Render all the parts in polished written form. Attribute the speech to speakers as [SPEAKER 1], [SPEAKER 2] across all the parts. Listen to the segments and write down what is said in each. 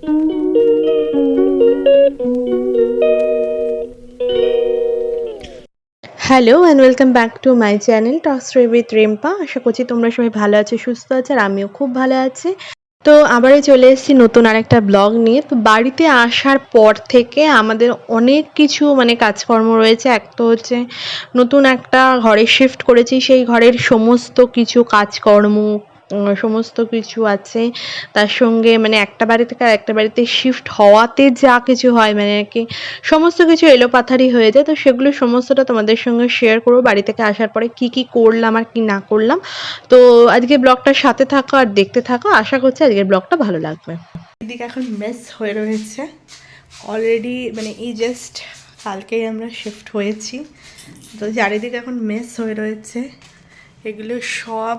[SPEAKER 1] Hello and welcome back to my channel talk story with Rimpa. আশা করছি তোমরা সবাই ভালো আছো, সুস্থ আছো, আর আমিও খুব ভালো আছি। তো আবারও চলে এসেছি নতুন আরেকটা ব্লগ নিয়ে। তো বাড়িতে আসার পর থেকে আমাদের অনেক কিছু কাজকর্ম রয়েছে। এক তো হচ্ছে নতুন একটা ঘরে শিফট করেছি, সেই ঘরের সমস্ত কিছু কাজকর্ম সমস্ত কিছু আছে। তার সঙ্গে একটা বাড়ি থেকে আরেকটা বাড়িতে শিফট হওয়াতে যা কিছু হয় আর কি সমস্ত কিছু এলোপাথারি হয়ে যায়। তো সেগুলো সমস্তটা তোমাদের সঙ্গে শেয়ার করবো, বাড়ি থেকে আসার পরে কি কি করলাম আর কি না করলাম। তো আজকে ব্লগটার সাথে থাকো আর দেখতে থাকো, আশা করছি আজকের ব্লগটা ভালো লাগবে। এদিকে এখন মেস হয়ে রয়েছে অলরেডি, এই জাস্ট কালকেই আমরা শিফট হয়েছি। তো চারিদিকে এখন মেস হয়ে রয়েছে, এগুলো সব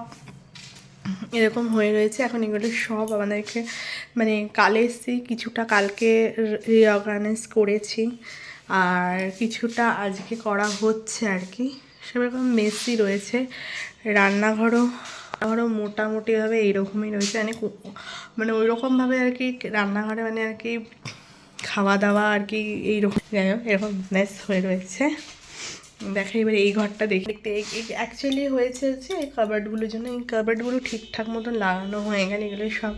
[SPEAKER 1] এরকম হয়ে রয়েছে। এখন এগুলো সব আমাদেরকে কালে এসেছি, কিছুটা কালকে রিঅর্গানাইজ করেছি, আর কিছুটা আজকে করা হচ্ছে আর কি। সেরকম মেসই রয়েছে। রান্নাঘরও মোটামুটিভাবে এইরকমই রয়েছে, ওই রকমভাবে আর কি রান্নাঘরে আর কি খাওয়া দাওয়া আর কি এইরকম, যাই হোক এরকম মেস হয়ে রয়েছে। দেখা এবার এই ঘরটা দেখতে অ্যাকচুয়ালি হয়েছে হচ্ছে এই কাবার্ডগুলোর জন্য। এই কাবার্ডগুলো ঠিকঠাক মতন লাগানো হয়ে গেলে এগুলো সব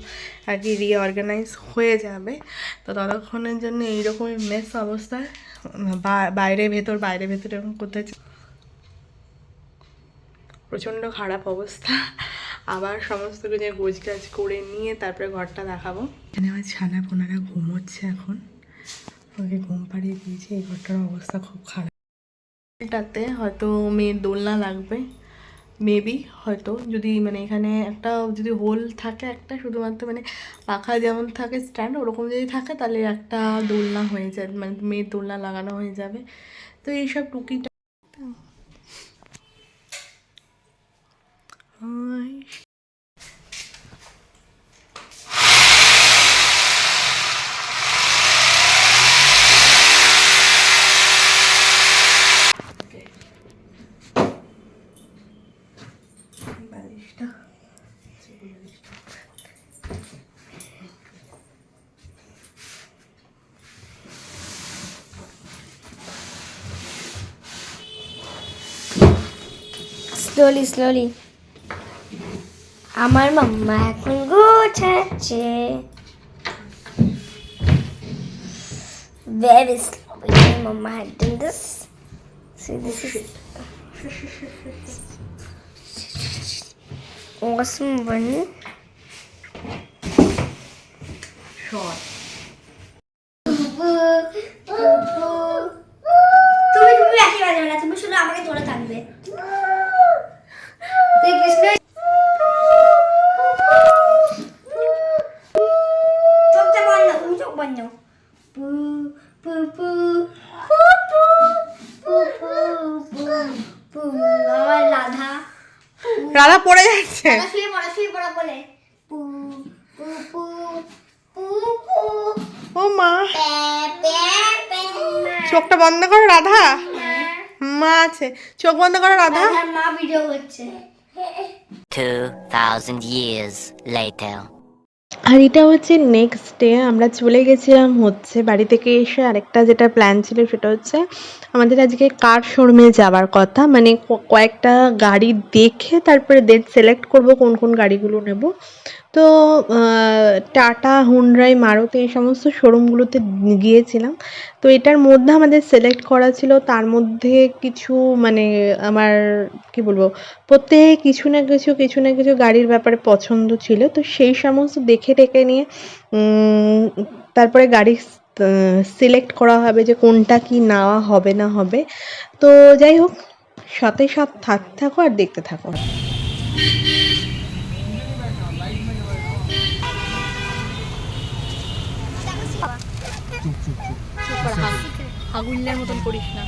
[SPEAKER 1] আর কি রিঅর্গানাইজ হয়ে যাবে। তো ততক্ষণের জন্য এইরকমই মেস অবস্থায় বাইরে ভেতর এরকম করতে প্রচণ্ড খারাপ অবস্থা। আবার সমস্ত কিছু গোছগাছ করে নিয়ে তারপরে ঘরটা দেখাবো। এখানে আমার ছানা পোনারা ঘুমোচ্ছে, এখন ওকে ঘুম পাড়িয়ে দিয়েছে। এই ঘরটার অবস্থা খুব খারাপ। এটাতে হয়তো মেয়ের দোলনা লাগবে, মেবি হয়তো যদি এখানে একটা যদি হোল থাকে, একটা শুধুমাত্র পাখা যেমন থাকে স্ট্যান্ড ওরকম যদি থাকে, তাহলে একটা দোলনা হয়ে যাবে, মেয়ের দোলনা লাগানো হয়ে যাবে। তো এইসব টুকিটা
[SPEAKER 2] স্লোলি আমার মাম্মা এখন গোছাচ্ছে very slowly. My mama had done this. See, this is awesome one.
[SPEAKER 1] short.
[SPEAKER 2] তুমি একই বাজবে না, তুমি শুধু আমাকে ধরে থাকবে। চোখটা বন্ধ, তুমি চোখ বন্ধ। আমার রাধা
[SPEAKER 1] রাধা পড়ে যাচ্ছে,
[SPEAKER 2] শুয়ে পড়া বলে
[SPEAKER 1] ও মা চোখটা বন্ধ করো রাধা, মা আছে, চোখ বন্ধ করো রাধা।
[SPEAKER 2] মা ভিডিও করছে।
[SPEAKER 3] 2000 years later.
[SPEAKER 1] আর এটা হচ্ছে নেক্সট ডে আমরা চলে গেছিলাম হচ্ছে বাড়ি থেকে এসে। আরেকটা যেটা প্ল্যান ছিল সেটা হচ্ছে আমাদের আজকে কার শোরুমে যাওয়ার কথা, কয়েকটা গাড়ি দেখে তারপরে ডেট সিলেক্ট করব কোন কোন গাড়িগুলো নেব। তো টাটা, হুন্ডাই, মারুতি এই সমস্ত শোরুমগুলোতে গিয়েছিলাম। তো এটার মধ্যে আমাদের সিলেক্ট করা ছিল, তার মধ্যে কিছু আমার কি বলবো, প্রত্যেকে কিছু না কিছু গাড়ির ব্যাপারে পছন্দ ছিল। তো সেই সমস্ত দেখে টেকে নিয়ে তারপরে গাড়ি সিলেক্ট করা হবে যে কোনটা কি নেওয়া হবে না হবে। তো যাই হোক, সাথে সাথ থাকো আর দেখতে থাকো। আগুনের মতন করিস না।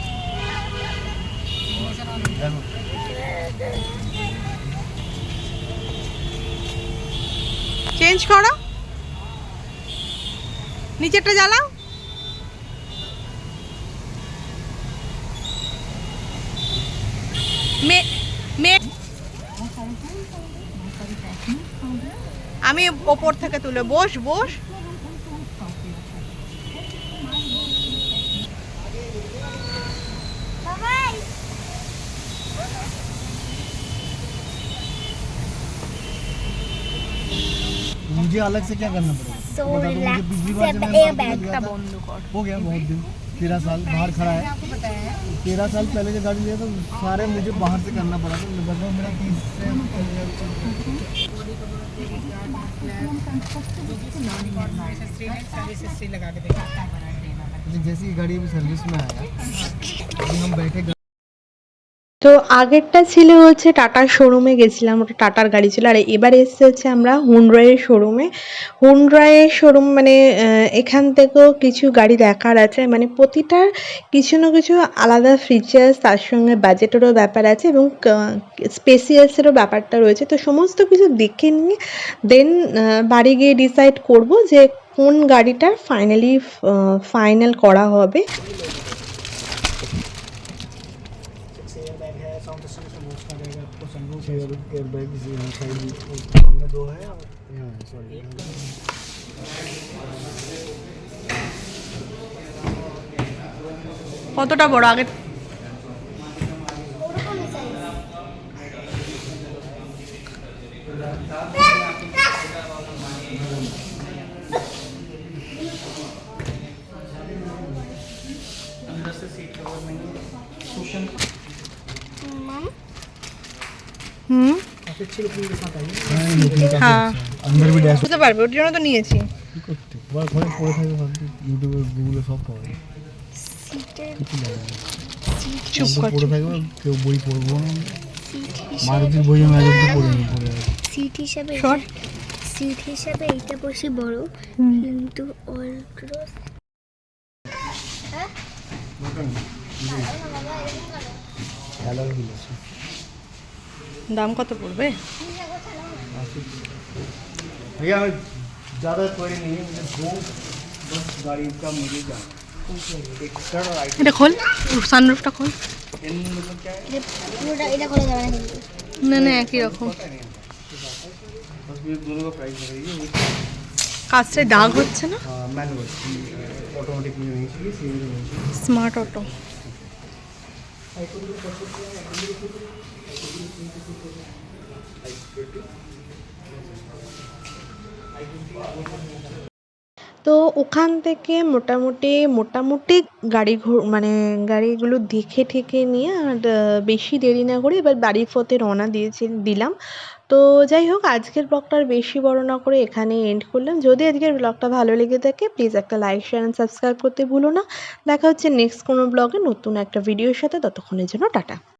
[SPEAKER 1] চেঞ্জ করো, নিচেরটা জ্বালাও। আমি ওপর থেকে তুলে বস।
[SPEAKER 4] मुझे अलग से क्या करना पड़ेगा?
[SPEAKER 2] So
[SPEAKER 4] बता दो, मुझे
[SPEAKER 2] relax.
[SPEAKER 4] पिछली बार जब मैं
[SPEAKER 2] Step
[SPEAKER 4] मार्केट
[SPEAKER 2] back.
[SPEAKER 4] गया था, हो गया बहुत दिन, 13 साल बाहर खड़ा है। 13 साल पहले जो गाड़ी लिया था सारे मुझे बाहर से करना पड़ा था। लगभग मेरा 30 से जैसे ही गाड़ी अभी सर्विस में आया, अभी हम बैठे
[SPEAKER 1] তো আগেরটা ছিল হচ্ছে টাটার শোরুমে গেছিলাম, ওটা টাটার গাড়ি ছিল। আর এবার এসছে হচ্ছে আমরা হুন্ডাইয়ের শোরুমে। হুন্ডাইয়ের শোরুম মানে এখান থেকেও কিছু গাড়ি দেখার আছে, মানে প্রতিটার কিছু না কিছু আলাদা ফিচার্স, তার সঙ্গে বাজেটেরও ব্যাপার আছে এবং স্পেসিয়াসেরও ব্যাপারটা রয়েছে। তো সমস্ত কিছু দেখে নিয়ে দেন বাড়ি গিয়ে ডিসাইড করব যে কোন গাড়িটা ফাইনাল করা হবে।
[SPEAKER 4] हमने 2 है और यहाँ है, सॉरी।
[SPEAKER 1] কতটা বড় আগে? হুম, হ্যাঁ
[SPEAKER 4] अंदर भी डैश
[SPEAKER 1] বুঝতে পারবে, ওর জন্য তো নিয়েছি।
[SPEAKER 4] কি করতে ঘরে পড়ে থাকবে, ভাবছি ইউটিউবে গুগলে সব পাওয়া যায়।
[SPEAKER 1] চুপ কর।
[SPEAKER 4] পড়ে থাকবে, কেউ বই পড়বো না। মারুতির বই আমি আজ অব্দি পড়িনি, পড়ে আছে।
[SPEAKER 2] সিট হিসাবে
[SPEAKER 1] শর্ট
[SPEAKER 2] সিট হিসাবে এটা বেশি বড়, কিন্তু অলক্রস
[SPEAKER 4] অ্যালয় হুইল আছে।
[SPEAKER 1] দাম কত পড়বে?
[SPEAKER 4] भैया मैं ज़्यादा कोई नहीं है, मुझे 2 बस गाड़ी का मुझे जाना एक टर्न राइट।
[SPEAKER 1] এটা খোল, সানরুফটা খোল।
[SPEAKER 4] इन मतलब क्या है,
[SPEAKER 2] পুরোটা এটা খোলা যাবে না কিন্তু।
[SPEAKER 1] না না, একই রকম।
[SPEAKER 4] बस ये दोनों का प्राइस बताइए।
[SPEAKER 1] কাছে দাগ হচ্ছে না?
[SPEAKER 4] मैनुअल ऑटोमेटिक में नहीं चाहिए, सीएनजी नहीं चाहिए।
[SPEAKER 1] Smart auto. তো ওখান থেকে মোটামুটি মানে গাড়িগুলো দেখে ঠেকে নিয়ে আর বেশি দেরি না করে এবার বাড়ির পথে রওনা দিলাম। তো যাই হোক, আজকের ব্লগটা আর বেশি বড় না করে এখানেই এন্ড করলাম। যদি আজকের ব্লগটা ভালো লেগে থাকে প্লিজ একটা লাইক, শেয়ার অ্যান্ড সাবস্ক্রাইব করতে ভুলো না। দেখা হচ্ছে নেক্সট কোনো ব্লগে নতুন একটা ভিডিওর সাথে। ততক্ষণের জন্য টাটা।